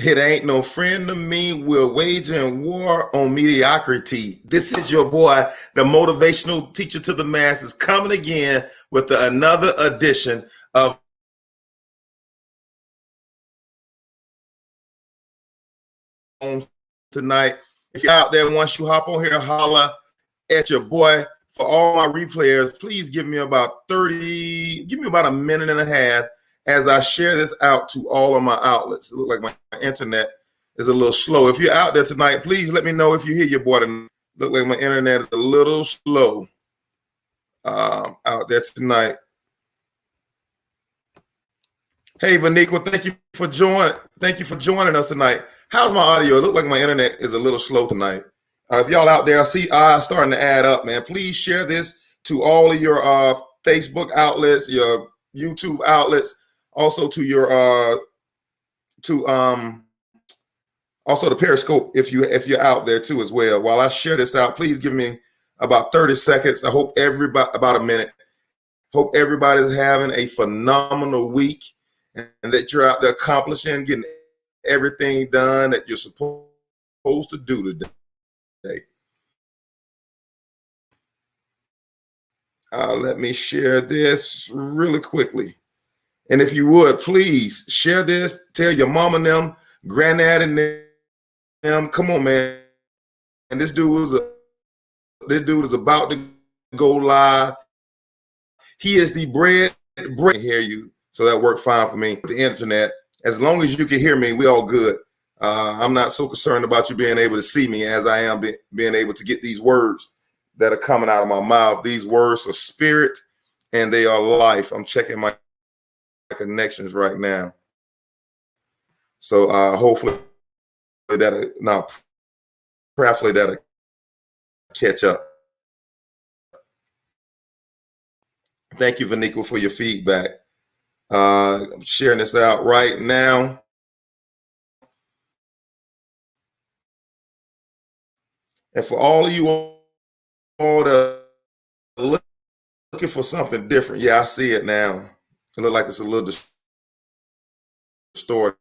It ain't no friend to me. We're waging war on mediocrity. This is your boy, the motivational teacher to the masses, coming again with another edition of tonight. If you're out there, once you hop on here, holla at your boy. For all my replayers, please give me about a minute and a half as I share this out to all of my outlets. It looks like my internet is a little slow. If you're out there tonight, please let me know if you hear your boy tonight. Look like my internet is a little slow out there tonight. Hey, Vaniqua, thank you for joining. Thank you for joining us tonight. How's my audio? It looks like my internet is a little slow tonight. If y'all out there, I see starting to add up, man. Please share this to all of your Facebook outlets, your YouTube outlets, also to your also the Periscope if you're out there too as well. While I share this out, please give me about 30 seconds. I hope about a minute. Hope everybody's having a phenomenal week and that you're out there accomplishing, getting everything done that you're supposed to do today. Let me share this really quickly. And if you would, please share this. Tell your mom and them, granddad and them. Come on, man. And this dude is about to go live. He is the bread. Hear you. So that worked fine for me. The internet. As long as you can hear me, we all good. I'm not so concerned about you being able to see me as I am being able to get these words that are coming out of my mouth. These words are spirit and they are life. I'm checking my connections right now. So hopefully prayerfully that'll catch up. Thank you, Vaniqua, for your feedback. I'm sharing this out right now. And for all of you all that are looking for something different, yeah, I see it now. It looks like it's a little distorted.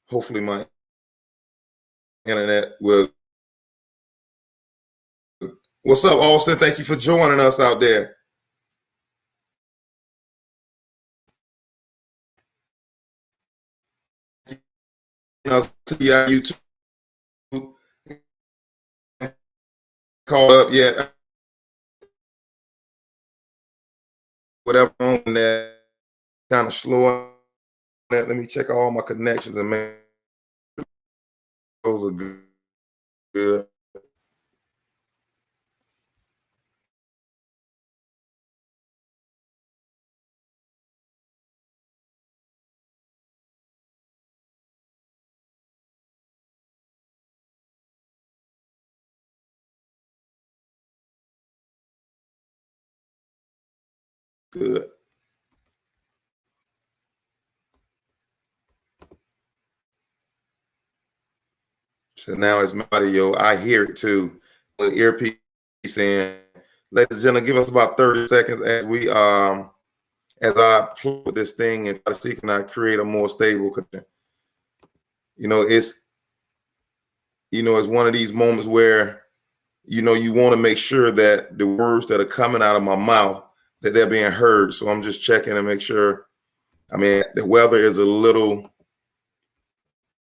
Hopefully my internet will. What's up, Austin? Thank you for joining us out there. I see YouTube called up yet. Whatever on that kind of slow. Let me check all my connections and make those are good. Good. So now it's my audio. I hear it too. The earpiece in. Ladies and gentlemen, give us about 30 seconds as we as I play with this thing and try to see can I create a more stable connection. It's one of these moments where you want to make sure that the words that are coming out of my mouth that they're being heard. So I'm just checking to make sure. I mean, the weather is a little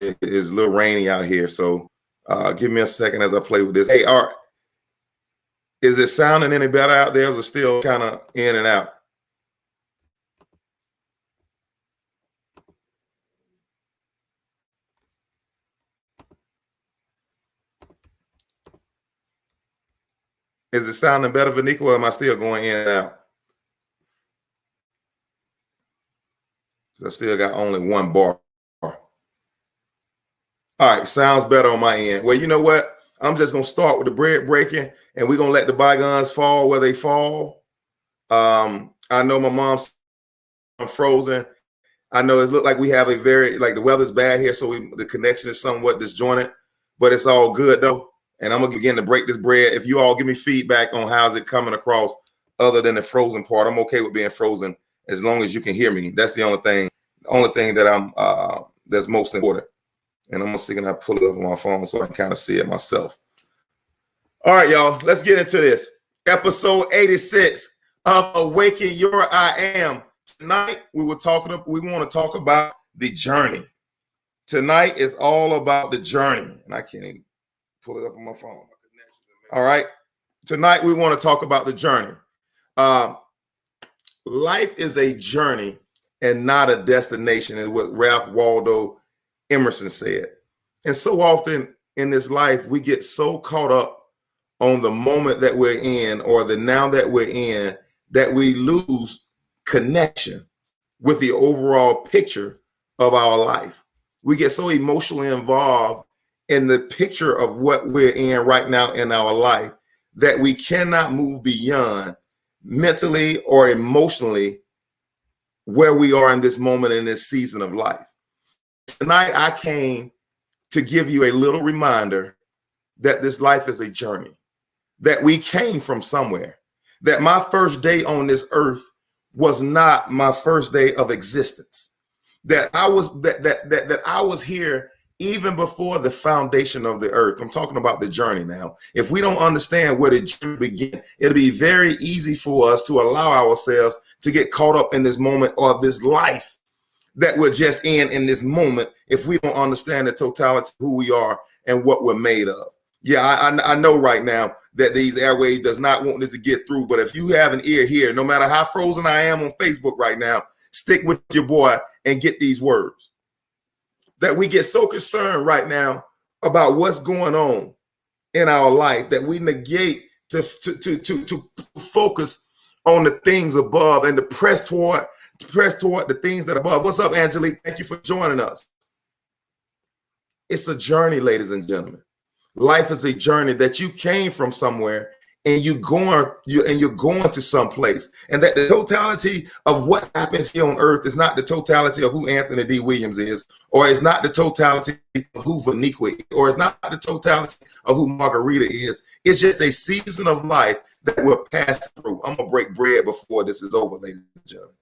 rainy out here. So give me a second as I play with this. Hey, Art, is it sounding any better out there? Or is it still kind of in and out? Is it sounding better, Vaniqua, or am I still going in and out? I still got only one bar. All right, sounds better on my end. Well, you know what? I'm just going to start with the bread breaking, and we're going to let the bygones fall where they fall. I know my mom's frozen. I know it looked like we have the weather's bad here, so the connection is somewhat disjointed, but it's all good, though. And I'm going to begin to break this bread. If you all give me feedback on how's it coming across other than the frozen part, I'm okay with being frozen as long as you can hear me. That's the only thing that I'm that's most important. And I'm gonna see, can I pull it up on my phone so I can kind of see it myself. All right, y'all, let's get into this. Episode 86 of Awaken Your I Am. Tonight we want to talk about the journey. Tonight is all about the journey. And I can't even pull it up on my phone. All right. Tonight we want to talk about the journey. Life is a journey and not a destination, is what Ralph Waldo Emerson said. And so often in this life, we get so caught up on the moment that we're in, or the now that we're in, that we lose connection with the overall picture of our life. We get so emotionally involved in the picture of what we're in right now in our life that we cannot move beyond mentally or emotionally where we are in this moment, in this season of life. Tonight, I came to give you a little reminder that this life is a journey, that we came from somewhere, that my first day on this earth was not my first day of existence, that I was here even before the foundation of the earth. I'm talking about the journey now. If we don't understand where the journey begins, it'll be very easy for us to allow ourselves to get caught up in this moment or this life that we're just in this moment, if we don't understand the totality of who we are and what we're made of. Yeah, I know right now that these airways does not want this to get through, but if you have an ear here, no matter how frozen I am on Facebook right now, stick with your boy and get these words. That we get so concerned right now about what's going on in our life that we negate to focus on the things above and to press toward the things that are above. What's up, Angelique? Thank you for joining us. It's a journey, ladies and gentlemen. Life is a journey that you came from somewhere and you're going to some place, and that the totality of what happens here on earth is not the totality of who Anthony D. Williams is, or it's not the totality of who Vaniqua is, or it's not the totality of who Margarita is. It's just a season of life that we're passing through. I'm gonna break bread before this is over, ladies and gentlemen.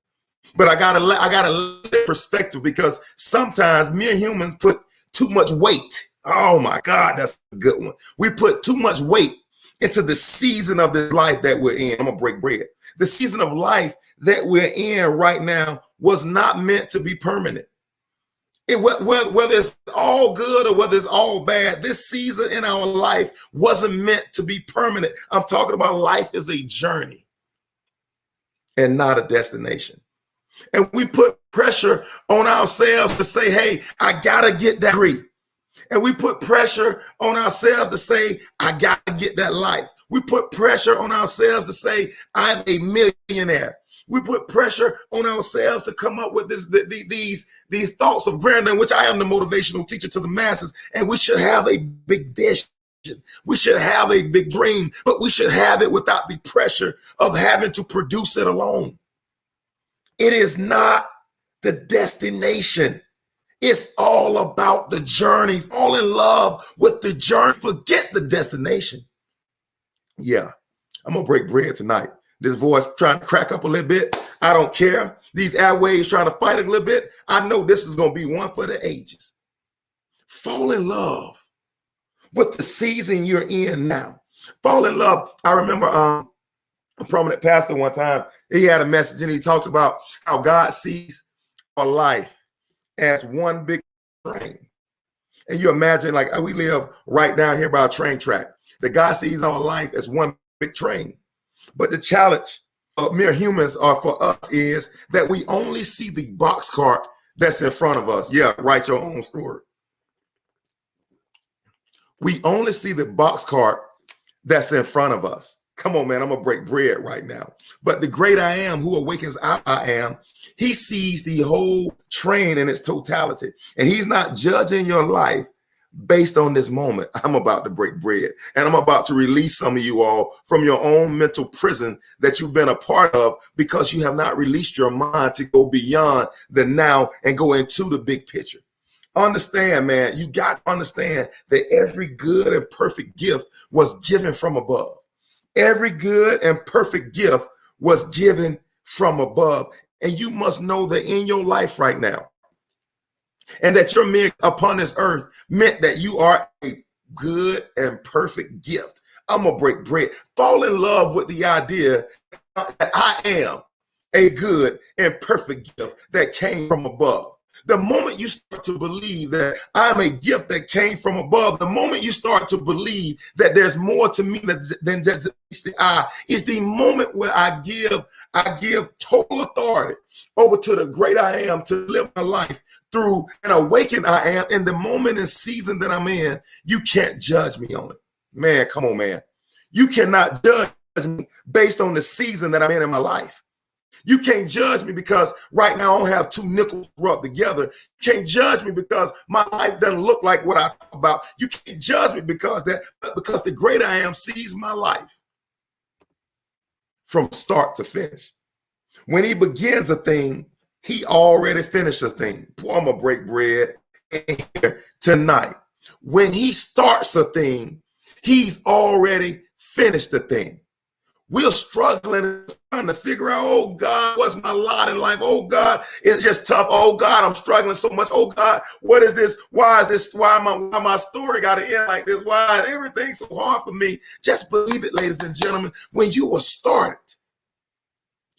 But I gotta let perspective, because sometimes mere humans put too much weight. Oh my God, that's a good one. We put too much weight into the season of this life that we're in. I'm gonna break bread. The season of life that we're in right now was not meant to be permanent. Whether it's all good or whether it's all bad, this season in our life wasn't meant to be permanent. I'm talking about life is a journey and not a destination. And we put pressure on ourselves to say, hey, I gotta get that degree. And we put pressure on ourselves to say, I got to get that life. We put pressure on ourselves to say, I'm a millionaire. We put pressure on ourselves to come up with these thoughts of grandeur, in which I am the motivational teacher to the masses. And we should have a big vision. We should have a big dream, but we should have it without the pressure of having to produce it alone. It is not the destination. It's all about the journey. Fall in love with the journey. Forget the destination. Yeah, I'm going to break bread tonight. This voice trying to crack up a little bit. I don't care. These airwaves trying to fight it a little bit. I know this is going to be one for the ages. Fall in love with the season you're in now. Fall in love. I remember a prominent pastor one time, he had a message and he talked about how God sees our life as one big train. And you imagine, like, we live right down here by a train track. The God sees our life as one big train. But the challenge of mere humans are for us is that we only see the boxcar that's in front of us. Yeah, write your own story. We only see the boxcar that's in front of us. Come on, man, I'm gonna break bread right now. But the great I am, who awakens I am, he sees the whole train in its totality. And he's not judging your life based on this moment. I'm about to break bread, and I'm about to release some of you all from your own mental prison that you've been a part of because you have not released your mind to go beyond the now and go into the big picture. Understand, man, you got to understand that every good and perfect gift was given from above. Every good and perfect gift was given from above. And you must know that in your life right now, and that your mere upon this earth meant that you are a good and perfect gift. I'm going to break bread. Fall in love with the idea that I am a good and perfect gift that came from above. The moment you start to believe that I'm a gift that came from above, the moment you start to believe that there's more to me than just the eye, is the moment where I give total authority over to the great I am to live my life through an awakened I am. In the moment and season that I'm in, you can't judge me on it. Man, come on, man. You cannot judge me based on the season that I'm in my life. You can't judge me because right now I don't have two nickels rubbed together. You can't judge me because my life doesn't look like what I talk about. You can't judge me because the great I am sees my life from start to finish. When he begins a thing, he already finished a thing. Boy, I'm gonna break bread here tonight. When he starts a thing, he's already finished the thing. We're struggling trying to figure out, oh God, what's my lot in life? Oh God, it's just tough. Oh God, I'm struggling so much. Oh God, what is this? Why is this? Why my story got to end like this? Why is everything so hard for me? Just believe it, ladies and gentlemen. When you were started,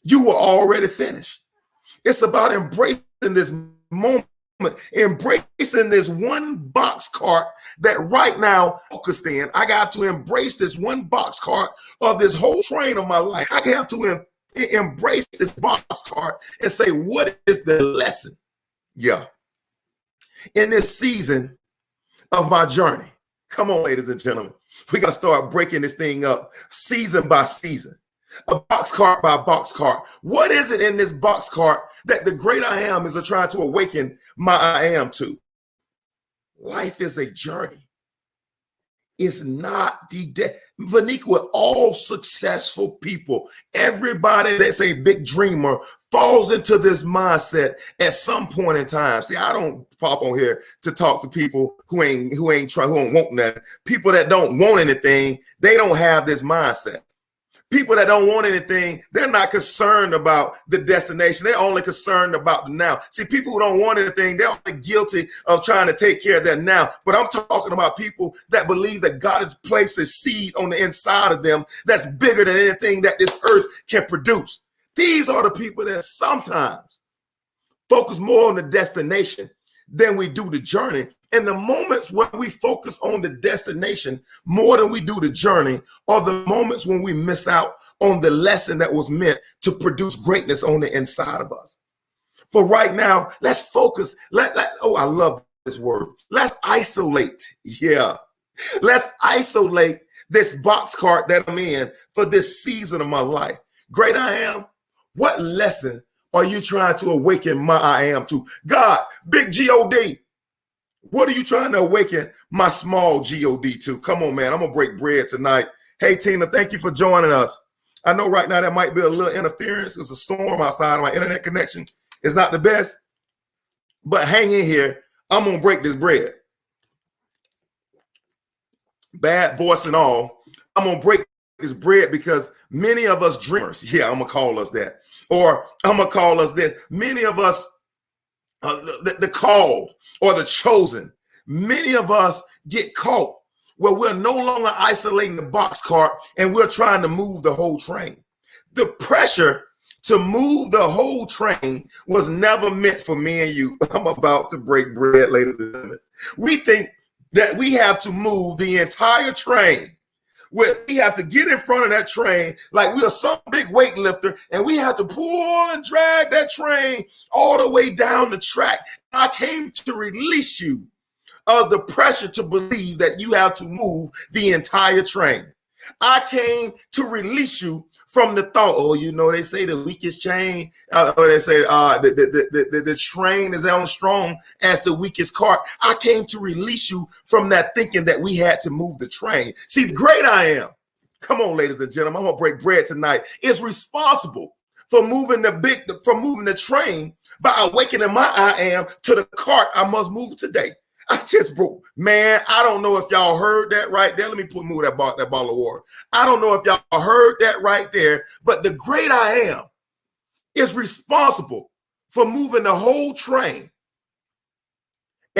you were already finished. It's about embracing this moment, embracing this one box cart that right now focused in. I got to embrace this one box cart of this whole train of my life. I have to embrace this box cart and say, what is the lesson? Yeah. In this season of my journey. Come on, ladies and gentlemen. We got to start breaking this thing up season by season. A box cart by box cart. What is it in this box cart that the great I am is trying to awaken my I am to? Life is a journey. It's not the Vanika, with all successful people, everybody that's a big dreamer falls into this mindset at some point in time. See, I don't pop on here to talk to people who don't want nothing. People that don't want anything, they don't have this mindset. People that don't want anything, they're not concerned about the destination. They're only concerned about the now. See, people who don't want anything, they're only guilty of trying to take care of that now. But I'm talking about people that believe that God has placed a seed on the inside of them that's bigger than anything that this earth can produce. These are the people that sometimes focus more on the destination than we do the journey. And the moments where we focus on the destination more than we do the journey are the moments when we miss out on the lesson that was meant to produce greatness on the inside of us. For right now, let's focus. I love this word. Let's isolate. Yeah. Let's isolate this box cart that I'm in for this season of my life. Great I am. What lesson are you trying to awaken my I am to? God, big G-O-D. What are you trying to awaken my small G-O-D to? Come on, man. I'm going to break bread tonight. Hey, Tina, thank you for joining us. I know right now there might be a little interference. There's a storm outside. My internet connection is not the best. But hang in here. I'm going to break this bread. Bad voice and all. I'm going to break this bread because many of us dreamers, yeah, I'm going to call us that. Or I'm going to call us this. Many of us, the called or the chosen, many of us get caught where we're no longer isolating the box cart and we're trying to move the whole train. The pressure to move the whole train was never meant for me and you. I'm about to break bread, ladies and gentlemen. We think that we have to move the entire train. We have to get in front of that train like we are some big weightlifter, and we have to pull and drag that train all the way down the track. I came to release you of the pressure to believe that you have to move the entire train. I came to release you from the thought, oh, you know, they say the weakest chain, or they say the train is only strong as the weakest cart. I came to release you from that thinking that we had to move the train. See, the great I am, come on, ladies and gentlemen, I'm gonna break bread tonight, is responsible for moving the train by awakening my I am to the cart I must move today. I just broke, man. I don't know if y'all heard that right there. Let me move that bottle of water. I don't know if y'all heard that right there, but the great I am is responsible for moving the whole train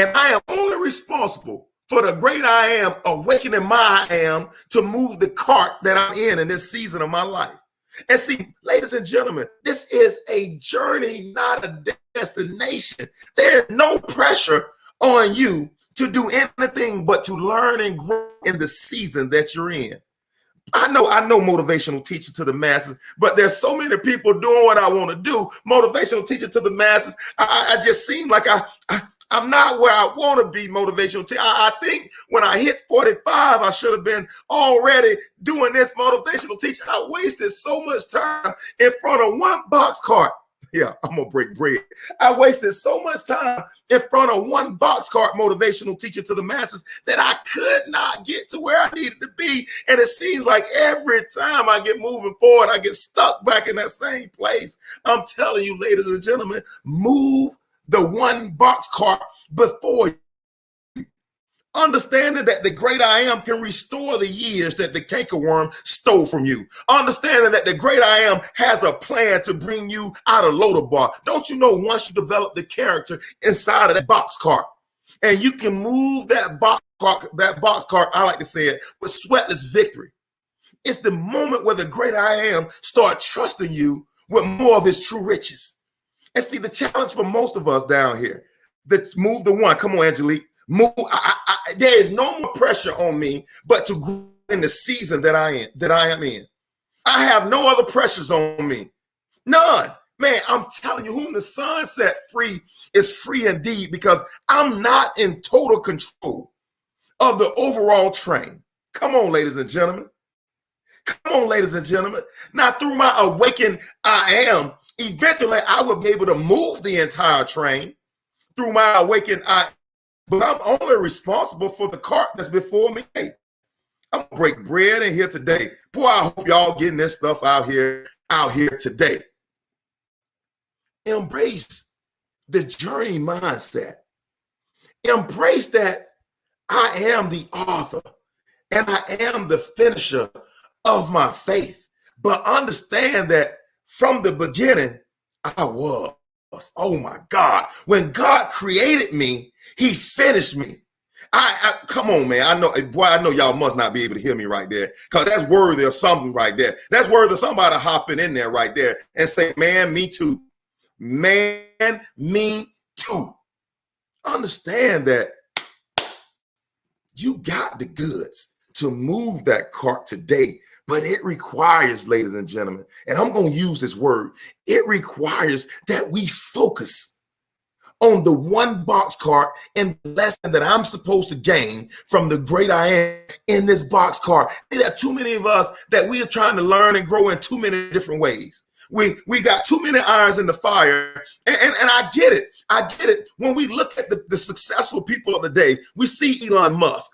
And I am only responsible for the great I am awakening my I am to move the cart that I'm in this season of my life. And see, ladies and gentlemen, this is a journey, not a destination. There's no pressure on you to do anything but to learn and grow in the season that you're in. I know motivational teacher to the masses, but there's so many people doing what I want to do. Motivational teacher to the masses. I just seem like I'm not where I want to be. Motivational teacher. I think when I hit 45, I should have been already doing this motivational teacher. I wasted so much time in front of one box cart. Yeah, I'm gonna break bread. I wasted so much time in front of one box cart motivational teacher to the masses that I could not get to where I needed to be. And it seems like every time I get moving forward, I get stuck back in that same place. I'm telling you, ladies and gentlemen, move the one box cart before you. Understanding that the great I am can restore the years that the cankerworm stole from you. Understanding that the great I am has a plan to bring you out of Lodabar. Don't you know once you develop the character inside of that box cart, and you can move that box cart, I like to say it, with sweatless victory. It's the moment where the great I am start trusting you with more of his true riches. And see, the challenge for most of us down here, let's move the one. Come on, Angelique. Move. There is no more pressure on me but to grow in the season that I am in. I have no other pressures on me. None. Man, I'm telling you, whom the Son set free is free indeed, because I'm not in total control of the overall train. Come on, ladies and gentlemen. Come on, ladies and gentlemen. Now, through my awakened I am, eventually I will be able to move the entire train through my awakened I am. But I'm only responsible for the cart that's before me. I'm gonna break bread in here today. Boy, I hope y'all getting this stuff out here today. Embrace the journey mindset. Embrace that I am the author and I am the finisher of my faith. But understand that from the beginning, I was. Oh my God. When God created me, he finished me. I come on, man. I know y'all must not be able to hear me right there, because that's worthy of something right there. That's worthy of somebody hopping in there right there and say, man, me too. Man, me too. Understand that you got the goods to move that cart today, but it requires, ladies and gentlemen, and I'm going to use this word, it requires that we focus on the one box cart and the lesson that I'm supposed to gain from the great I am in this box cart. There are too many of us that we are trying to learn and grow in too many different ways. We got too many irons in the fire. And I get it. I get it. When we look at the successful people of the day, we see Elon Musk,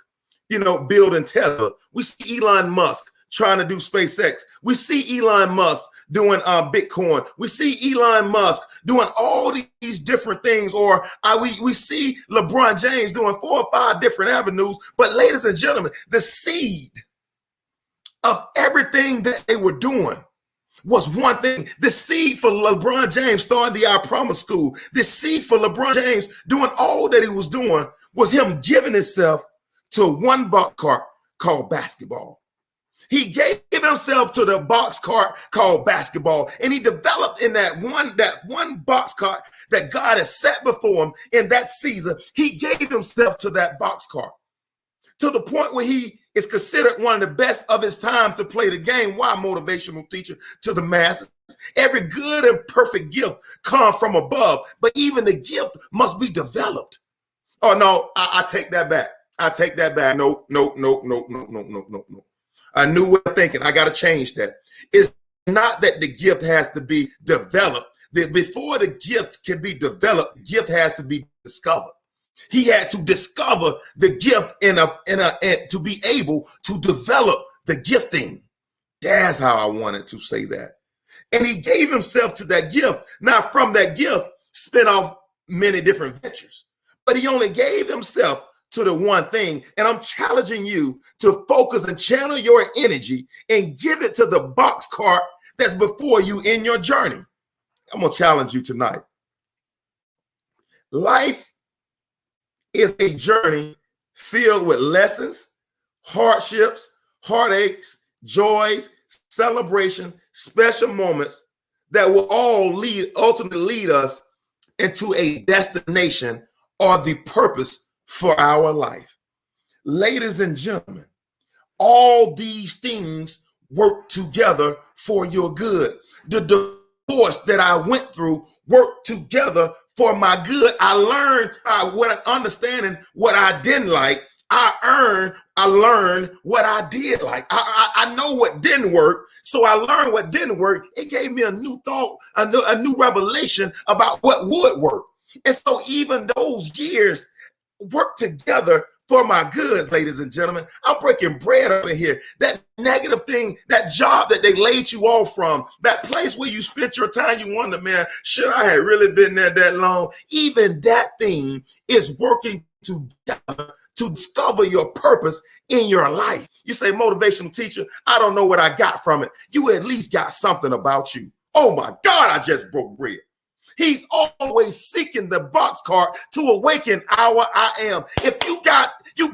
building Tesla. We see Elon Musk trying to do SpaceX. We see Elon Musk doing Bitcoin. We see Elon Musk doing all these different things, or we see LeBron James doing 4 or 5 different avenues. But ladies and gentlemen, the seed of everything that they were doing was one thing. The seed for LeBron James starting the I Promise School, the seed for LeBron James doing all that he was doing was him giving himself to one box cart called basketball. He gave himself to the box cart called basketball, and he developed in that one box cart that God has set before him in that season. He gave himself to that box cart to the point where he is considered one of the best of his time to play the game. Why, motivational teacher to the masses? Every good and perfect gift comes from above, but even the gift must be developed. Oh no, I take that back. I take that back. No. A new way of thinking. I got to change that. It's not that the gift has to be developed. Before the gift can be developed, the gift has to be discovered. He had to discover the gift and to be able to develop the gifting. That's how I wanted to say that. And he gave himself to that gift. Now, from that gift, spin off many different ventures. But he only gave himself to the one thing. And I'm challenging you to focus and channel your energy and give it to the box cart that's before you in your journey. I'm going to challenge you tonight. Life is a journey filled with lessons, hardships, heartaches, joys, celebration, special moments that will all ultimately lead us into a destination or the purpose for our life. Ladies and gentlemen, all these things work together for your good. The divorce that I went through worked together for my good. I learned understanding what I didn't like. I learned what I did like. I know what didn't work, so I learned what didn't work. It gave me a new thought, a new revelation about what would work. And so even those years work together for my goods, ladies and gentlemen. I'm breaking bread up in here. That negative thing, that job that they laid you off from, that place where you spent your time, you wonder, man, should I have really been there that long? Even that thing is working together to discover your purpose in your life. You say, motivational teacher, I don't know what I got from it. You at least got something about you. Oh my God, I just broke bread. He's always seeking the boxcar to awaken our I am. If you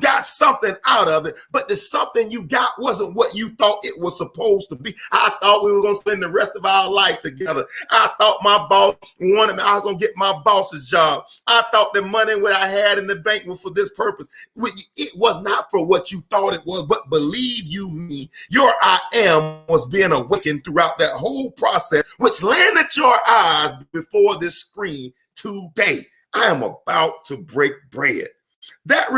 got something out of it, but the something you got wasn't what you thought it was supposed to be. I thought we were going to spend the rest of our life together. I thought my boss wanted me. I was going to get my boss's job. I thought the money what I had in the bank was for this purpose. It was not for what you thought it was, but believe you me, your I am was being awakened throughout that whole process, which landed your eyes before this screen today. I am about to break bread. That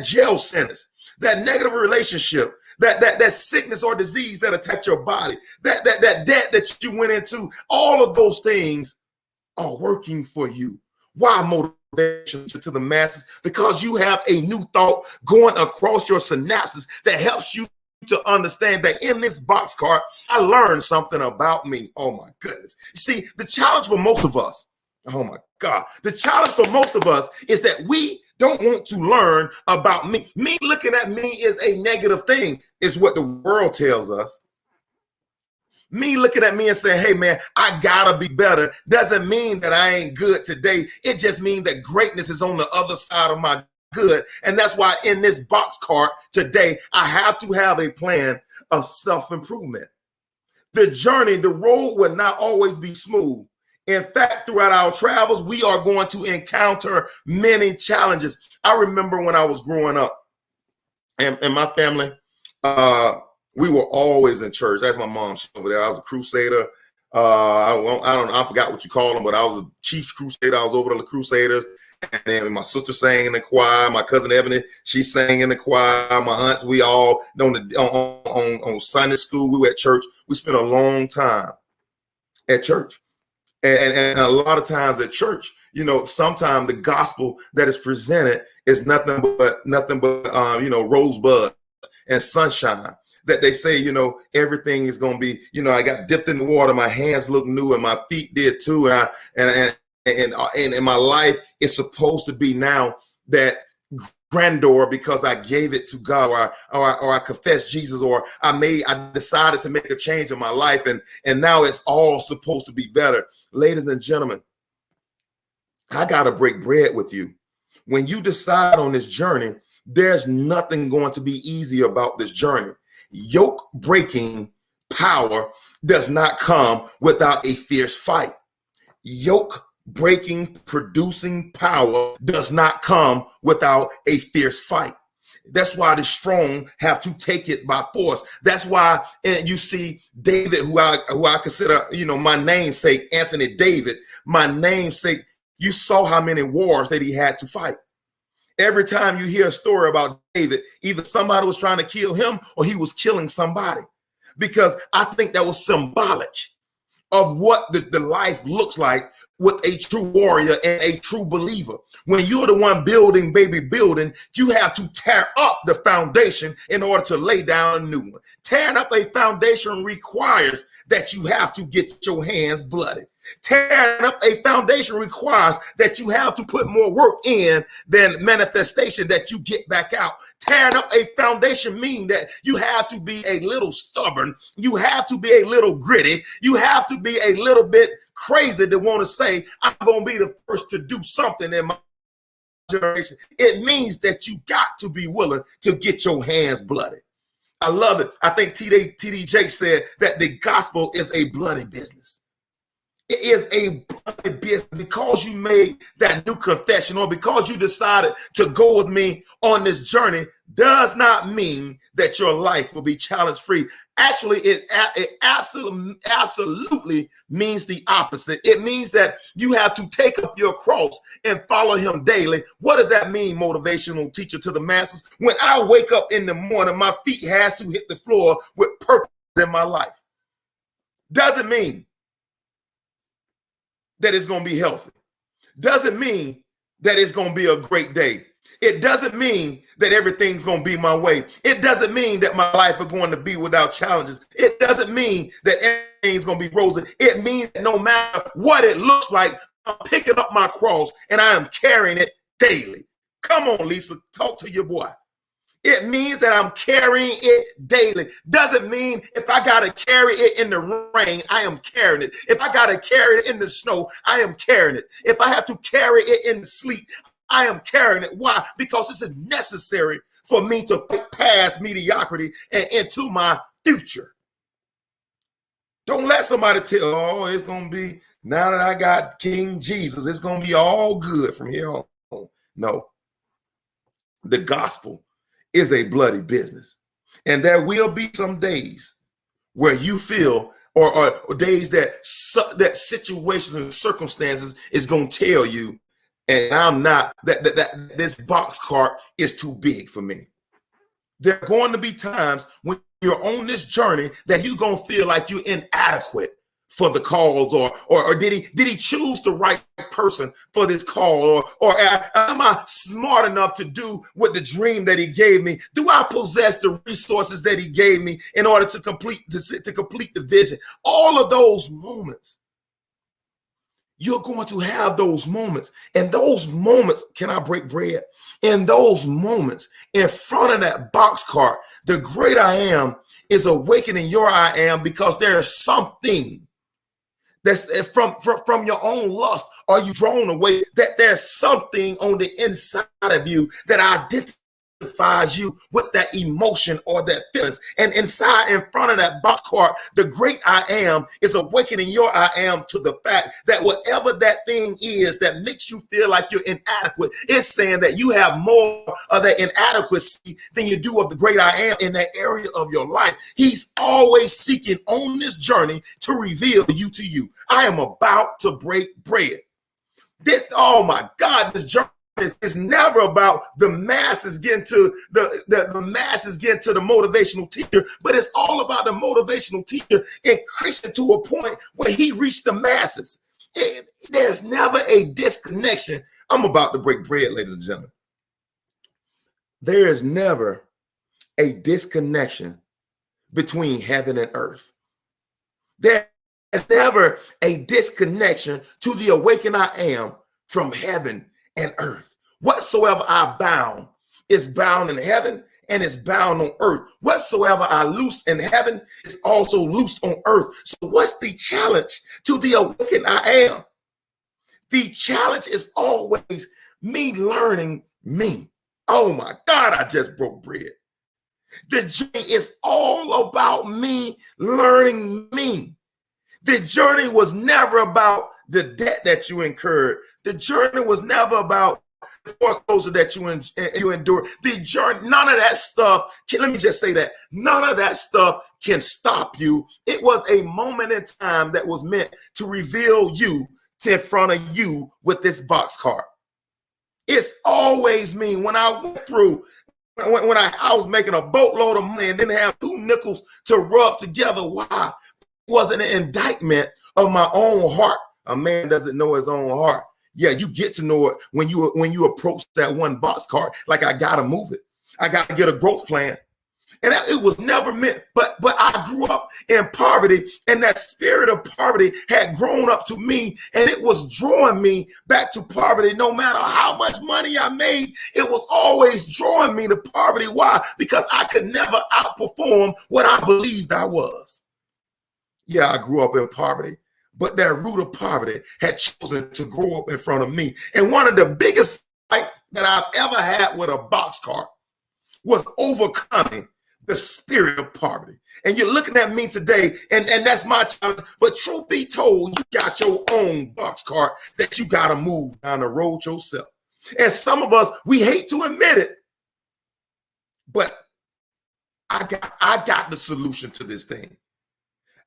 jail sentence, that negative relationship, that sickness or disease that attacked your body, that debt that you went into, all of those things are working for you. Why motivation to the masses? Because you have a new thought going across your synapses that helps you to understand that in this boxcar, I learned something about me. Oh my goodness. See, the challenge for most of us, oh my God, the challenge for most of us is that we don't want to learn about me. Me looking at me is a negative thing, is what the world tells us. Me looking at me and saying, hey man, I gotta be better, doesn't mean that I ain't good today. It just means that greatness is on the other side of my good. And that's why in this boxcar today, I have to have a plan of self-improvement. The journey, the road will not always be smooth. In fact, throughout our travels, we are going to encounter many challenges. I remember when I was growing up and my family, we were always in church. That's my mom over there. I was a crusader. I don't know. I forgot what you call them, but I was a chief crusader. I was over the Crusaders. And then my sister sang in the choir. My cousin Ebony, she sang in the choir. My aunts, we all on Sunday school. We were at church. We spent a long time at church. And a lot of times at church, you know, sometimes the gospel that is presented is nothing but rosebud and sunshine. That they say, you know, everything is going to be, you know, I got dipped in the water. My hands look new and my feet did too. And my life is supposed to be now that grandeur because I gave it to God or I confessed Jesus or I decided to make a change in my life and now it's all supposed to be better. Ladies and gentlemen, I got to break bread with you. When you decide on this journey, there's nothing going to be easy about this journey. Yoke breaking power does not come without a fierce fight. Yoke breaking, producing power does not come without a fierce fight. That's why the strong have to take it by force. That's why you see David, who I consider, you know, my namesake, Anthony David, my namesake. You saw how many wars that he had to fight. Every time you hear a story about David, either somebody was trying to kill him or he was killing somebody, because I think that was symbolic of what the life looks like with a true warrior and a true believer. When you're the one building, you have to tear up the foundation in order to lay down a new one. Tearing up a foundation requires that you have to get your hands bloody. Tearing up a foundation requires that you have to put more work in than manifestation that you get back out. Tearing up a foundation means that you have to be a little stubborn. You have to be a little gritty. You have to be a little bit crazy to want to say, I'm going to be the first to do something in my generation. It means that you got to be willing to get your hands bloody. I love it. I think TD Jakes said that the gospel is a bloody business. It is a bloody business. Because you made that new confession or because you decided to go with me on this journey does not mean that your life will be challenge free. Actually, it absolutely means the opposite. It means that you have to take up your cross and follow him daily. What does that mean, motivational teacher to the masses? When I wake up in the morning, my feet has to hit the floor with purpose in my life. Doesn't mean that it's going to be healthy. Doesn't mean that it's going to be a great day. It doesn't mean that everything's going to be my way. It doesn't mean that my life is going to be without challenges. It doesn't mean that everything's going to be rosy. It means that no matter what it looks like, I'm picking up my cross and I am carrying it daily. Come on, Lisa, talk to your boy. It means that I'm carrying it daily. Doesn't mean if I got to carry it in the rain, I am carrying it. If I got to carry it in the snow, I am carrying it. If I have to carry it in the sleet, I am carrying it. Why? Because this is necessary for me to fight past mediocrity and into my future. Don't let somebody tell, oh, it's going to be, now that I got King Jesus, it's going to be all good from here on. No. The gospel is a bloody business. And there will be some days where you feel, or days that situations and circumstances is going to tell you, and I'm not, that this box cart is too big for me. There are going to be times when you're on this journey that you're going to feel like you're inadequate for the cause, or did he choose the right person for this call, or am I smart enough to do with the dream that he gave me? Do I possess the resources that he gave me in order to complete the vision? All of those moments, you're going to have those moments, and those moments, can I break bread? In those moments, in front of that box cart, the great I am is awakening your I am, because there is something that's from your own lust. Are you drawn away? That there's something on the inside of you that identifies you with that emotion or that feelings. And inside, in front of that box cart, the great I am is awakening your I am to the fact that whatever that thing is that makes you feel like you're inadequate, is saying that you have more of that inadequacy than you do of the great I am in that area of your life. He's always seeking on this journey to reveal you to you. I am about to break bread. Oh my God, this journey is never about the masses getting to the masses getting to the motivational teacher, but it's all about the motivational teacher increasing to a point where he reached the masses. There's never a disconnection. I'm about to break bread, ladies and gentlemen. There is never a disconnection between heaven and earth. There is never a disconnection to the awakened I am from heaven and earth. Whatsoever I bound is bound in heaven and is bound on earth. Whatsoever I loose in heaven is also loosed on earth. So what's the challenge to the awakened I am? The challenge is always me learning me. Oh my God, I just broke bread. The journey is all about me learning me. The journey was never about the debt that you incurred. The journey was never about the foreclosure that you endure. The journey, none of that stuff, let me just say that, none of that stuff can stop you. It was a moment in time that was meant to reveal you to in front of you with this box cart. It's always me. When I went through, when I was making a boatload of money and didn't have 2 nickels to rub together, why? It wasn't an indictment of my own heart. A man doesn't know his own heart. Yeah, you get to know it when you approach that one box cart. Like, I gotta move it. I gotta get a growth plan. And it was never meant, but I grew up in poverty, and that spirit of poverty had grown up to me, and it was drawing me back to poverty. No matter how much money I made, it was always drawing me to poverty. Why? Because I could never outperform what I believed I was. Yeah, I grew up in poverty, but that root of poverty had chosen to grow up in front of me. And one of the biggest fights that I've ever had with a boxcar was overcoming the spirit of poverty. And you're looking at me today, and that's my challenge. But truth be told, you got your own boxcar that you got to move down the road yourself. And some of us, we hate to admit it, but I got the solution to this thing.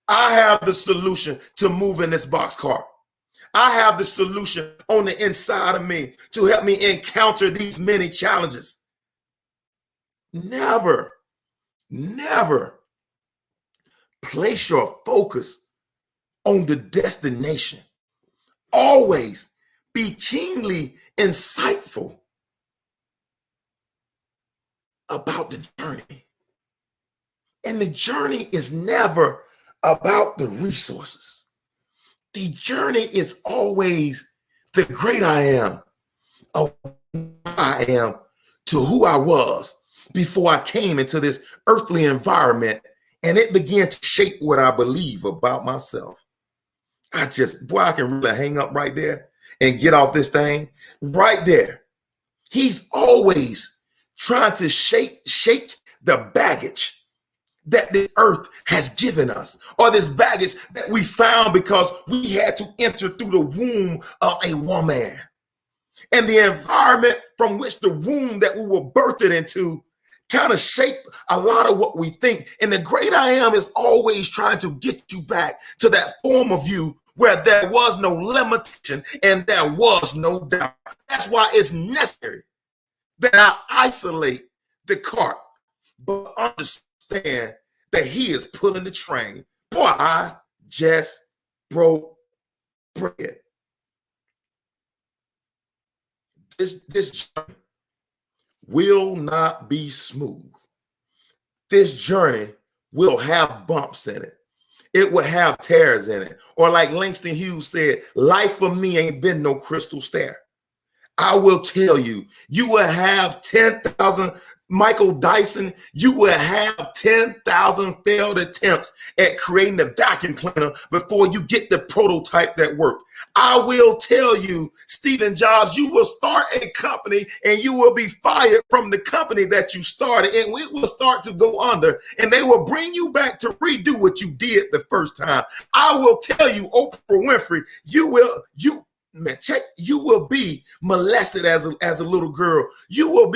I have the solution to moving this boxcar. I have the solution on the inside of me to help me encounter these many challenges. Never place your focus on the destination. Always be keenly insightful about the journey. And the journey is never about the resources. The journey is always the great I am of who I am to who I was before I came into this earthly environment, and it began to shape what I believe about myself. I can really hang up right there and get off this thing right there. He's always trying to shake the baggage that this earth has given us, or this baggage that we found because we had to enter through the womb of a woman. And the environment from which the womb that we were birthed into kind of shape a lot of what we think. And the great I am is always trying to get you back to that form of you where there was no limitation and there was no doubt. That's why it's necessary that I isolate the cart, but understand that he is pulling the train. Boy, I just broke bread. This journey will not be smooth. This journey will have bumps in it. It will have tears in it. Or like Langston Hughes said, life for me ain't been no crystal stair. I will tell you, you will have 10,000, Michael Dyson, you will have 10,000 failed attempts at creating a vacuum cleaner before you get the prototype that worked. I will tell you, Stephen Jobs, you will start a company and you will be fired from the company that you started, and it will start to go under, and they will bring you back to redo what you did the first time. I will tell you, Oprah Winfrey, you will be molested as a little girl. You will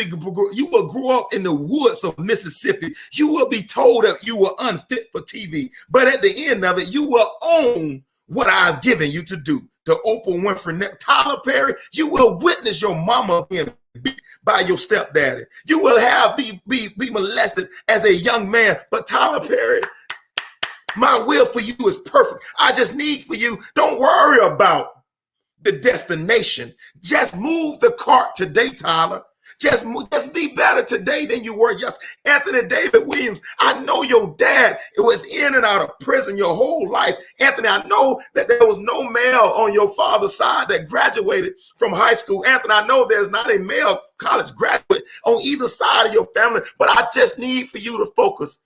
grow up in the woods of Mississippi. You will be told that you were unfit for TV, but at the end of it, you will own what I've given you to do. The Oprah Winfrey, Tyler Perry, you will witness your mama being beat by your stepdaddy. You will be molested as a young man, but Tyler Perry, my will for you is perfect. I just need for you, don't worry about the destination. Just move the cart today, Tyler. Just be better today than you were yesterday. Anthony David Williams, I know your dad was in and out of prison your whole life. Anthony, I know that there was no male on your father's side that graduated from high school. Anthony, I know there's not a male college graduate on either side of your family, but I just need for you to focus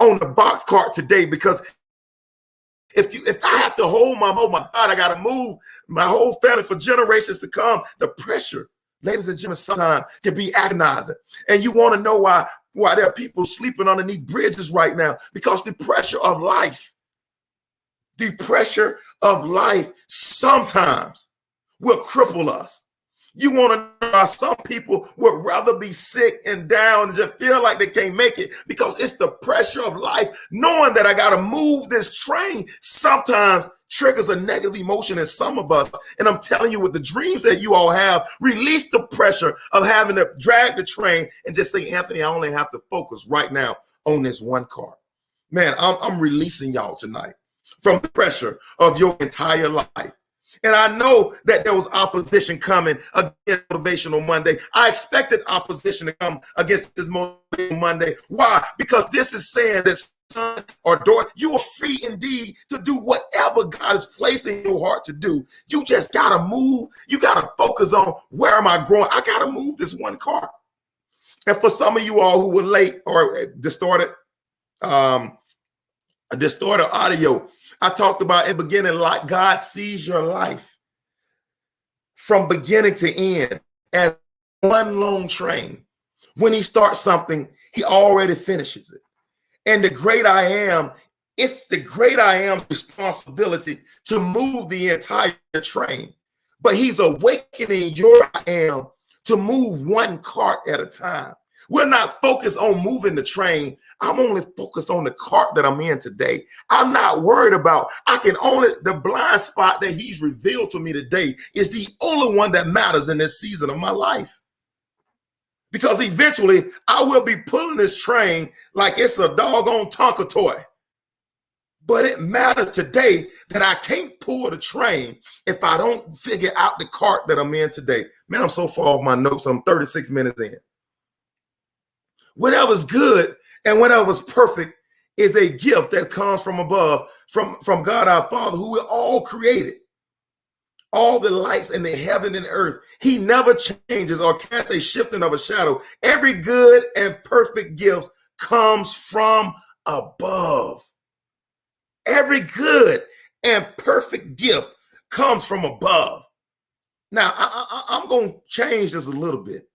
on the box cart today, because if I have to hold my God, I got to move my whole family for generations to come. The pressure, ladies and gentlemen, sometimes can be agonizing. And you want to know why there are people sleeping underneath bridges right now? Because the pressure of life sometimes will cripple us. You want to know why some people would rather be sick and down and just feel like they can't make it? Because it's the pressure of life. Knowing that I got to move this train sometimes triggers a negative emotion in some of us. And I'm telling you, with the dreams that you all have, release the pressure of having to drag the train and just say, Anthony, I only have to focus right now on this one car. Man, I'm releasing y'all tonight from the pressure of your entire life. And I know that there was opposition coming against Motivational Monday. I expected opposition to come against this Motivational Monday. Why? Because this is saying that son or daughter, you are free indeed to do whatever God has placed in your heart to do. You just got to move. You got to focus on, where am I growing? I got to move this one car. And for some of you all who were late or distorted audio, I talked about in the beginning, like God sees your life from beginning to end as one long train. When he starts something, he already finishes it. And the great I am, it's the great I am responsibility to move the entire train. But he's awakening your I am to move one cart at a time. We're not focused on moving the train. I'm only focused on the cart that I'm in today. I'm not worried about, the blind spot that he's revealed to me today is the only one that matters in this season of my life. Because eventually I will be pulling this train like it's a doggone Tonka toy. But it matters today that I can't pull the train if I don't figure out the cart that I'm in today. Man, I'm so far off my notes. I'm 36 minutes in. Whatever's good and whatever's perfect is a gift that comes from above, from God our Father, who we all created. All the lights in the heaven and earth. He never changes or casts a shifting of a shadow. Every good and perfect gift comes from above. Every good and perfect gift comes from above. Now, I'm going to change this a little bit.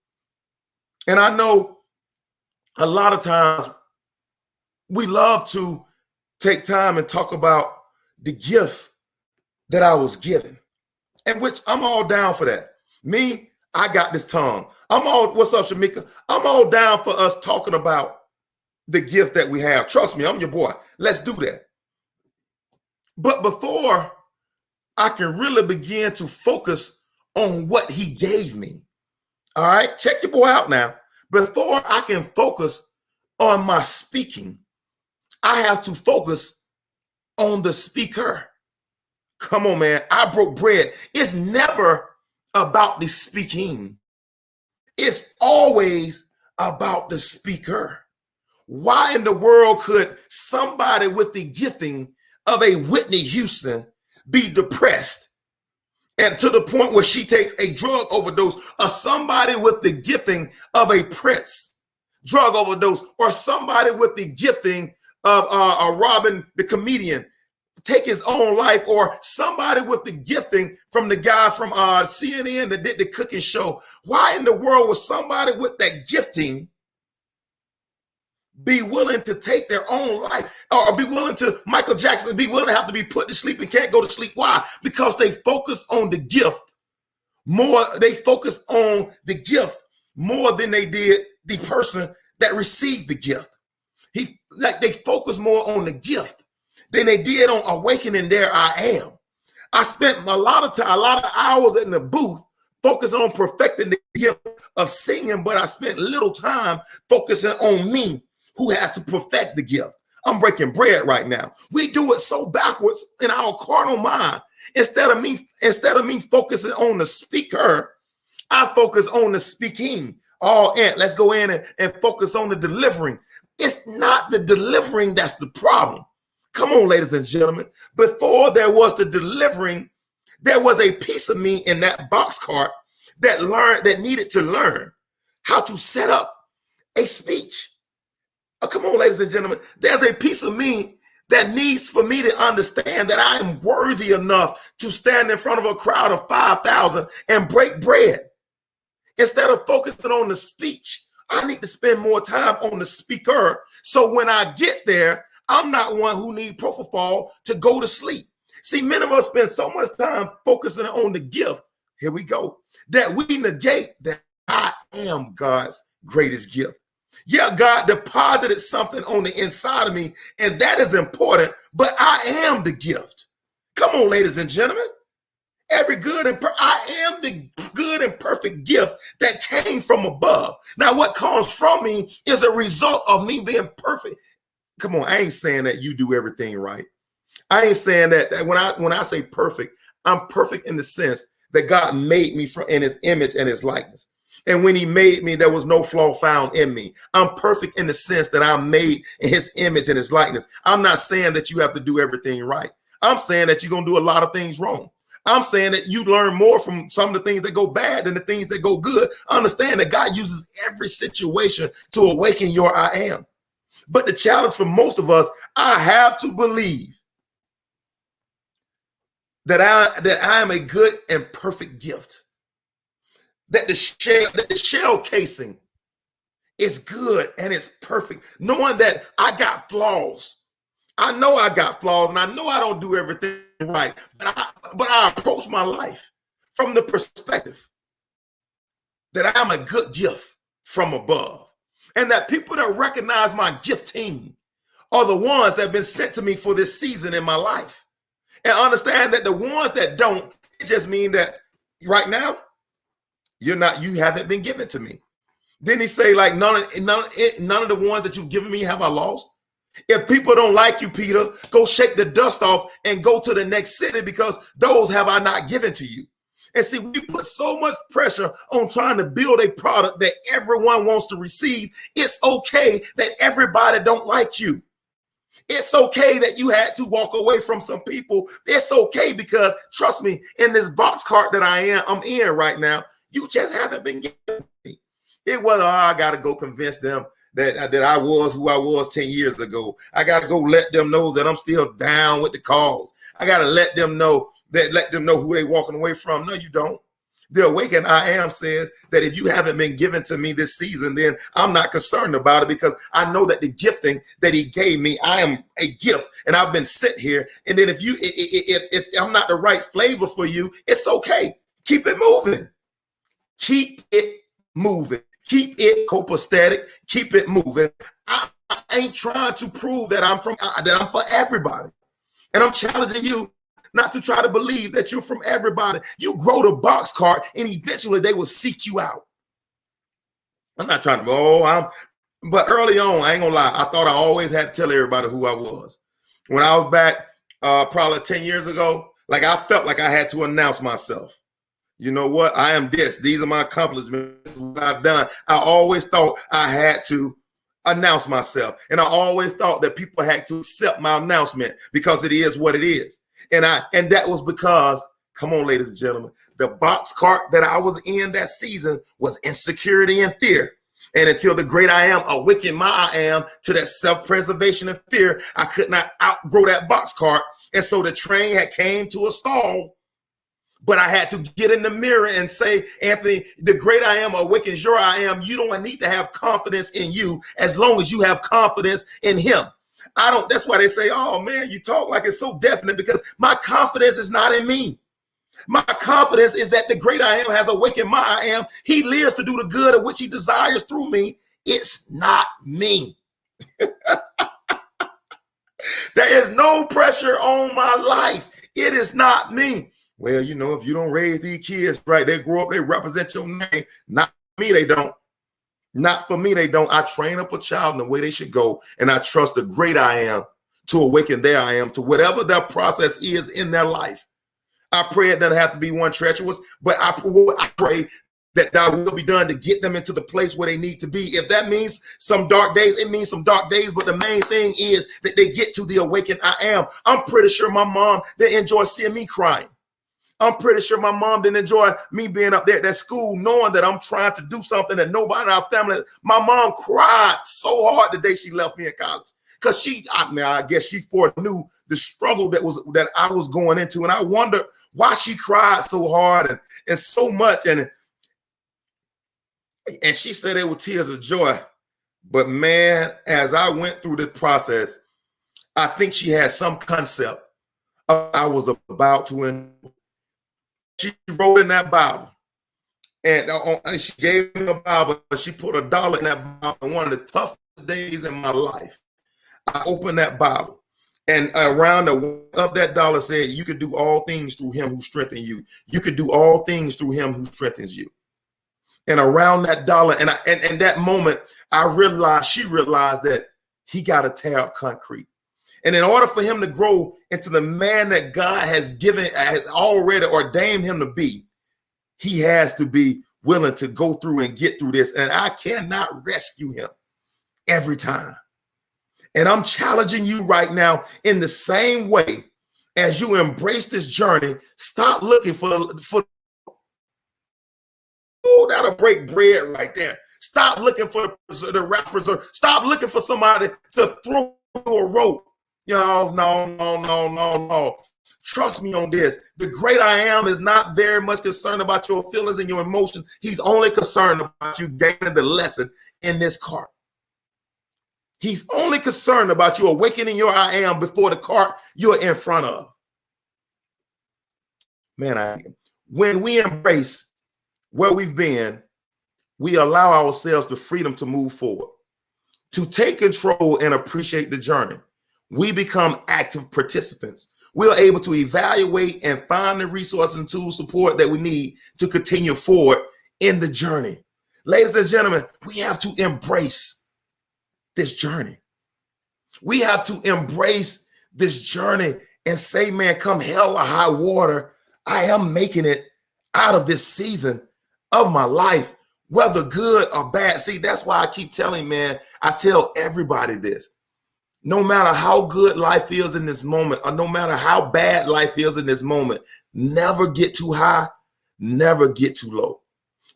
And I know a lot of times we love to take time and talk about the gift that I was given. And which I'm all down for that. Me, I got this tongue. What's up, Shamika? I'm all down for us talking about the gift that we have. Trust me, I'm your boy. Let's do that. But before I can really begin to focus on what he gave me, all right, check your boy out now. Before I can focus on my speaking, I have to focus on the speaker. Come on, man. I broke bread. It's never about the speaking. It's always about the speaker. Why in the world could somebody with the gifting of a Whitney Houston be depressed and to the point where she takes a drug overdose, or somebody with the gifting of a Prince drug overdose, or somebody with the gifting of Robin the comedian take his own life, or somebody with the gifting from the guy from CNN that did the cooking show? Why in the world would somebody with that gifting be willing to take their own life, or be willing to, Michael Jackson, be willing to have to be put to sleep and can't go to sleep? Why? Because they focus on the gift more. They focus on the gift more than they did the person that received the gift. They focus more on the gift than they did on awakening their I am. I spent a lot of hours in the booth focusing on perfecting the gift of singing, but I spent little time focusing on me, who has to perfect the gift. I'm breaking bread right now. We do it so backwards in our carnal mind. Instead of me focusing on the speaker, I focus on the speaking. Let's go in and focus on the delivering. It's not the delivering that's the problem. Come on, ladies and gentlemen. Before there was the delivering, there was a piece of me in that boxcar that needed to learn how to set up a speech. Oh, come on, ladies and gentlemen. There's a piece of me that needs for me to understand that I am worthy enough to stand in front of a crowd of 5,000 and break bread. Instead of focusing on the speech, I need to spend more time on the speaker. So when I get there, I'm not one who need propofol to go to sleep. See, many of us spend so much time focusing on the gift. Here we go. That we negate that I am God's greatest gift. Yeah, God deposited something on the inside of me, and that is important, but I am the gift. Come on, ladies and gentlemen. I am the good and perfect gift that came from above. Now, what comes from me is a result of me being perfect. Come on, I ain't saying that you do everything right. I ain't saying that when I say perfect, I'm perfect in the sense that God made me in his image and his likeness. And when he made me, there was no flaw found in me. I'm perfect in the sense that I'm made in his image and his likeness. I'm not saying that you have to do everything right. I'm saying that you're going to do a lot of things wrong. I'm saying that you learn more from some of the things that go bad than the things that go good. Understand that God uses every situation to awaken your I am. But the challenge for most of us, I have to believe that I am a good and perfect gift. That the shell casing is good and it's perfect. Knowing that I got flaws. I know I got flaws and I know I don't do everything right, but I approach my life from the perspective that I'm a good gift from above. And that people that recognize my gifting are the ones that have been sent to me for this season in my life. And understand that the ones that don't, it just mean that right now, you haven't been given to me. Then he say, like, none of the ones that you've given me have I lost. If people don't like you, Peter, go shake the dust off and go to the next city because those have I not given to you. And see, we put so much pressure on trying to build a product that everyone wants to receive. It's okay that everybody don't like you. It's okay that you had to walk away from some people. It's okay because, trust me, in this boxcar that I'm in right now, you just haven't been given me. It was, I got to go convince them that I was who I was 10 years ago. I got to go let them know that I'm still down with the cause. I got to let them know who they walking away from. No, you don't. The Awaken I Am says that if you haven't been given to me this season, then I'm not concerned about it because I know that the gifting that he gave me, I am a gift and I've been sent here. And then if I'm not the right flavor for you, it's okay. Keep it moving. Keep it moving. Keep it copacetic. Keep it moving. I ain't trying to prove that I'm for everybody. And I'm challenging you not to try to believe that you're from everybody. You grow the boxcar and eventually they will seek you out. I'm not trying to, but early on, I ain't gonna lie, I thought I always had to tell everybody who I was. When I was back probably 10 years ago, like I felt like I had to announce myself. You know what? I am this. These are my accomplishments, what I've done. I always thought I had to announce myself. And I always thought that people had to accept my announcement because it is what it is. And that was because, come on, ladies and gentlemen, the box cart that I was in that season was insecurity and fear. And until the great I am awakened my I am to that self-preservation and fear, I could not outgrow that box cart. And so the train had came to a stall. But I had to get in the mirror and say, Anthony, the great I am awakens your I am. You don't need to have confidence in you as long as you have confidence in him. That's why they say, oh man, you talk like it's so definite, because my confidence is not in me. My confidence is that the great I am has awakened my I am. He lives to do the good of which he desires through me. It's not me. There is no pressure on my life. It is not me. Well, you know, if you don't raise these kids right, they grow up, they represent your name. Not for me, they don't. Not for me, they don't. I train up a child in the way they should go, and I trust the great I am to awaken their I am to whatever their process is in their life. I pray it doesn't have to be one treacherous, but I pray that will be done to get them into the place where they need to be. If that means some dark days, it means some dark days, but the main thing is that they get to the awakened I am. I'm pretty sure my mom didn't enjoy seeing me crying. I'm pretty sure my mom didn't enjoy me being up there at that school, knowing that I'm trying to do something that nobody in our family. My mom cried so hard the day she left me in college because I guess she foreknew the struggle that I was going into, and I wonder why she cried so hard and so much, and she said it with tears of joy. But man, as I went through this process, I think she had some concept of I was about to end. She wrote in that Bible, and she gave me a Bible, and she put $1 in that Bible. One of the toughest days in my life, I opened that Bible, and around of that dollar said, you can do all things through him who strengthens you. You can do all things through him who strengthens you. And around that dollar, and that moment, she realized that he got to tear up concrete. And in order for him to grow into the man that God has already ordained him to be, he has to be willing to go through and get through this. And I cannot rescue him every time. And I'm challenging you right now in the same way as you embrace this journey. Stop looking for oh, that'll break bread right there. Stop looking for the rappers, or stop looking for somebody to throw you a rope. No. Trust me on this. The great I am is not very much concerned about your feelings and your emotions. He's only concerned about you gaining the lesson in this cart. He's only concerned about you awakening your I am before the cart you're in front of. Man, when we embrace where we've been, we allow ourselves the freedom to move forward, to take control and appreciate the journey. We become active participants. We are able to evaluate and find the resources and tools support that we need to continue forward in the journey. Ladies and gentlemen, we have to embrace this journey. We have to embrace this journey and say, man, come hell or high water, I am making it out of this season of my life, whether good or bad. See, that's why I keep telling, man, I tell everybody this. No matter how good life is in this moment, or no matter how bad life is in this moment, never get too high, never get too low.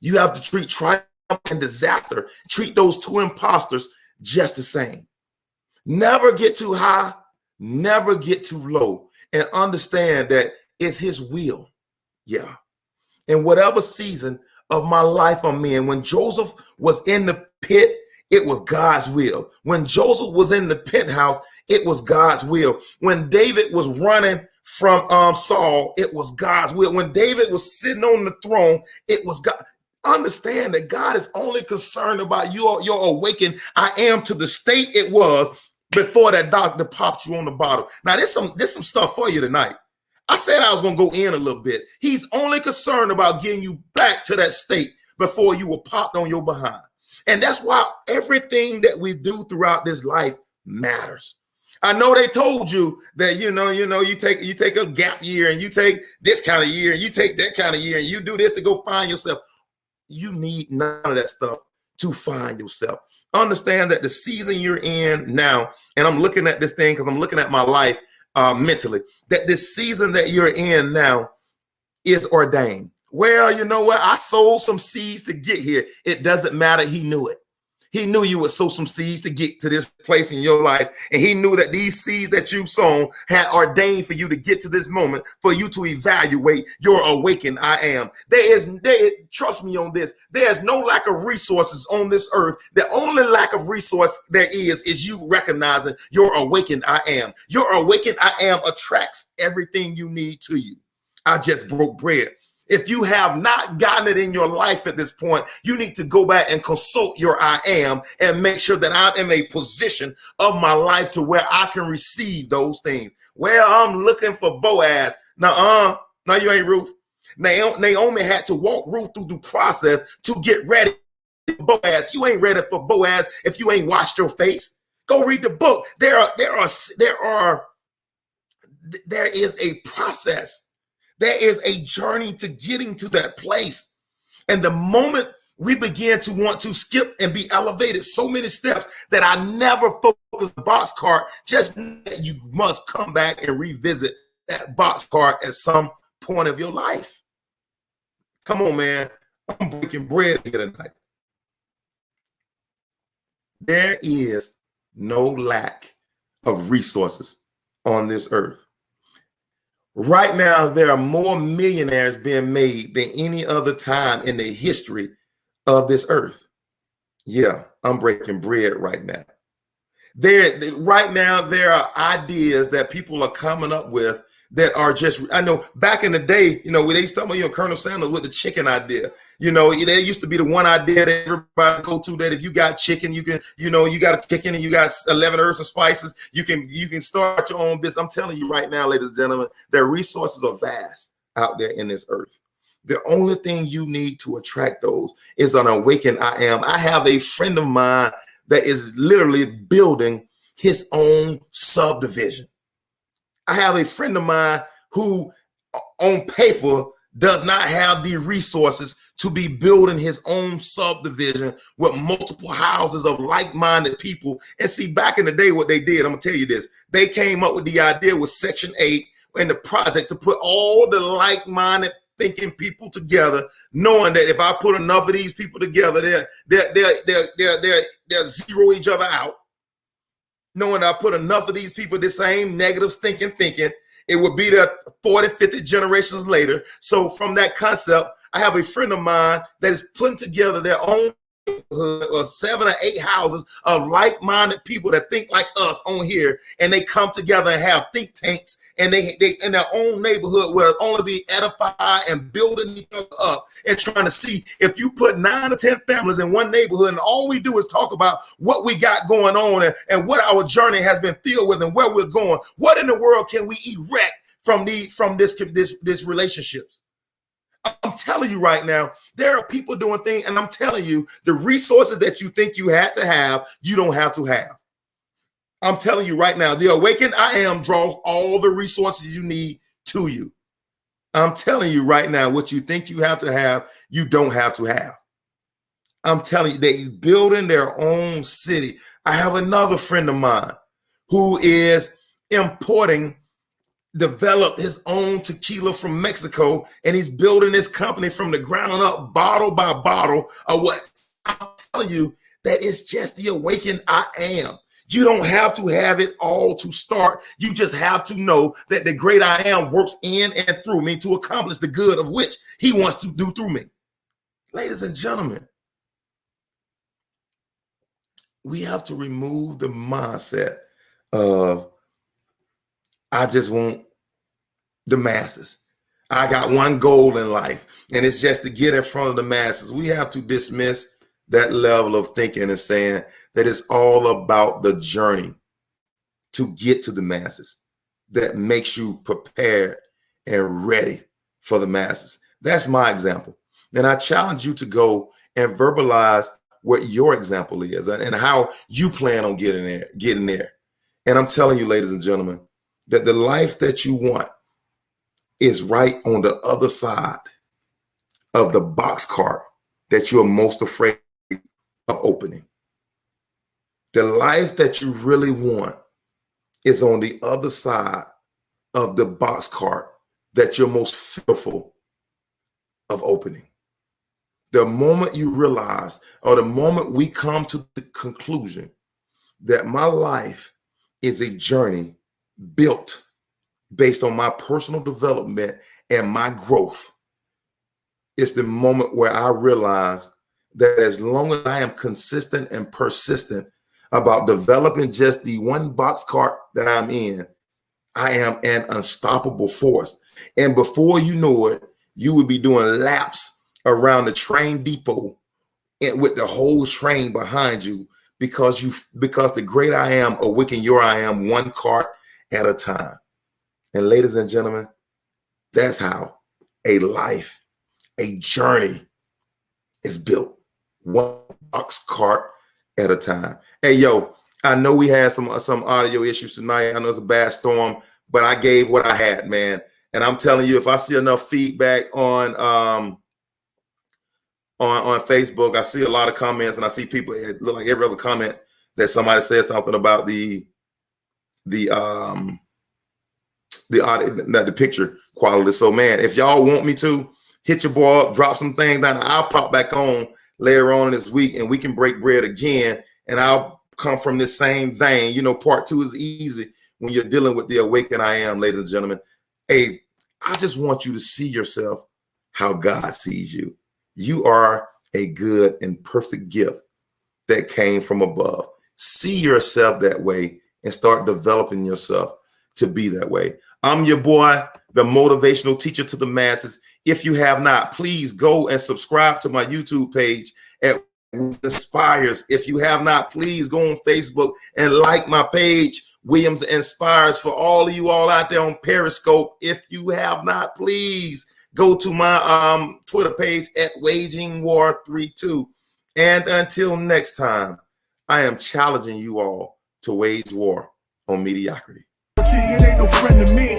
You have to treat triumph and disaster, treat those two imposters just the same. Never get too high, never get too low, and understand that it's his will. Yeah. In whatever season of my life I'm in, when Joseph was in the pit, it was God's will. When Joseph was in the penthouse, it was God's will. When David was running from Saul, it was God's will. When David was sitting on the throne, it was God. Understand that God is only concerned about your awaken I am to the state it was before that doctor popped you on the bottle. Now, there's some stuff for you tonight. I said I was going to go in a little bit. He's only concerned about getting you back to that state before you were popped on your behind. And that's why everything that we do throughout this life matters. I know they told you that, you take a gap year, and you take this kind of year, and you take that kind of year, and you do this to go find yourself. You need none of that stuff to find yourself. Understand that the season you're in now, and I'm looking at this thing because I'm looking at my life mentally, that this season that you're in now is ordained. Well, you know what? I sowed some seeds to get here. It doesn't matter. He knew it. He knew you would sow some seeds to get to this place in your life. And he knew that these seeds that you've sown had ordained for you to get to this moment, for you to evaluate your awakened I am. Trust me on this. There is no lack of resources on this earth. The only lack of resource there is you recognizing your awakened I am. Your awakened I am attracts everything you need to you. I just broke bread. If you have not gotten it in your life at this point, you need to go back and consult your I am and make sure that I'm in a position of my life to where I can receive those things. Well, I'm looking for Boaz. No, you ain't Ruth. Naomi had to walk Ruth through the process to get ready for Boaz. You ain't ready for Boaz if you ain't washed your face. Go read the book. There is a process. There is a journey to getting to that place. And the moment we begin to want to skip and be elevated so many steps that I never focus the Boxcar, just that you must come back and revisit that Boxcar at some point of your life. Come on, man. I'm breaking bread here tonight. There is no lack of resources on this earth. Right now, there are more millionaires being made than any other time in the history of this earth. Yeah, I'm breaking bread right now. Right now, there are ideas that people are coming up with that are just, I know back in the day, when they used to tell me, Colonel Sanders with the chicken idea, there used to be the one idea that everybody go to, that if you got chicken, you can, you got a chicken and you got 11 herbs and spices, you can start your own business. I'm telling you right now, ladies and gentlemen, their resources are vast out there in this earth. The only thing you need to attract those is an awakened I am. I have a friend of mine that is literally building his own subdivision. I have a friend of mine who on paper does not have the resources to be building his own subdivision with multiple houses of like-minded people. And see, back in the day, what they did, I'm gonna tell you this, they came up with the idea with Section 8 and the project to put all the like-minded thinking people together, knowing that if I put enough of these people together, they'll zero each other out. Knowing that I put enough of these people, the same negative thinking, it would be there 40, 50 generations later. So from that concept, I have a friend of mine that is putting together their own or 7 or 8 houses of like-minded people that think like us on here, and they come together and have think tanks, and they in their own neighborhood where only be edified and building each other up and trying to see if you put 9 or 10 families in one neighborhood and all we do is talk about what we got going on and what our journey has been filled with and where we're going, what in the world can we erect from this relationships? I'm telling you right now, there are people doing things, and I'm telling you, the resources that you think you had to have, you don't have to have. I'm telling you right now, the Awaken I Am draws all the resources you need to you. I'm telling you right now, what you think you have to have, you don't have to have. I'm telling you, they're building their own city. I have another friend of mine who is developed his own tequila from Mexico, and he's building this company from the ground up, bottle by bottle of what I'm telling you, that is just the Awakened I Am. You don't have to have it all to start. You just have to know that the great I Am works in and through me to accomplish the good of which he wants to do through me. Ladies and gentlemen, we have to remove the mindset of, I just want the masses. I got one goal in life, and it's just to get in front of the masses. We have to dismiss that level of thinking and saying that it's all about the journey to get to the masses that makes you prepared and ready for the masses. That's my example. And I challenge you to go and verbalize what your example is and how you plan on getting there. And I'm telling you, ladies and gentlemen, that the life that you want is right on the other side of the boxcar that you're most afraid of opening. The life that you really want is on the other side of the boxcar that you're most fearful of opening. The moment you realize, or the moment we come to the conclusion that my life is a journey built based on my personal development and my growth, it's the moment where I realize that as long as I am consistent and persistent about developing just the one boxcar that I'm in, I am an unstoppable force. And before you know it, you will be doing laps around the train depot with the whole train behind you because the great I Am awaken your I Am one cart at a time. And ladies and gentlemen, that's how a life, a journey is built, one box cart at a time. Hey, yo, I know we had some audio issues tonight. I know it's a bad storm, but I gave what I had, man. And I'm telling you, if I see enough feedback on Facebook, I see a lot of comments, and I see people, it look like every other comment that somebody said something about the picture quality. So man, if y'all want me to, hit your boy up, drop some things down. I'll pop back on later on this week and we can break bread again. And I'll come from this same vein. You know, part 2 is easy when you're dealing with the Awaken I Am, ladies and gentlemen. Hey, I just want you to see yourself how God sees you. You are a good and perfect gift that came from above. See yourself that way and start developing yourself to be that way. I'm your boy, the motivational teacher to the masses. If you have not, please go and subscribe to my YouTube page at Inspires. If you have not, please go on Facebook and like my page, Williams Inspires. For all of you all out there on Periscope, if you have not, please go to my Twitter page at Waging War 32. And until next time, I am challenging you all to wage war on mediocrity. It ain't no friend to me.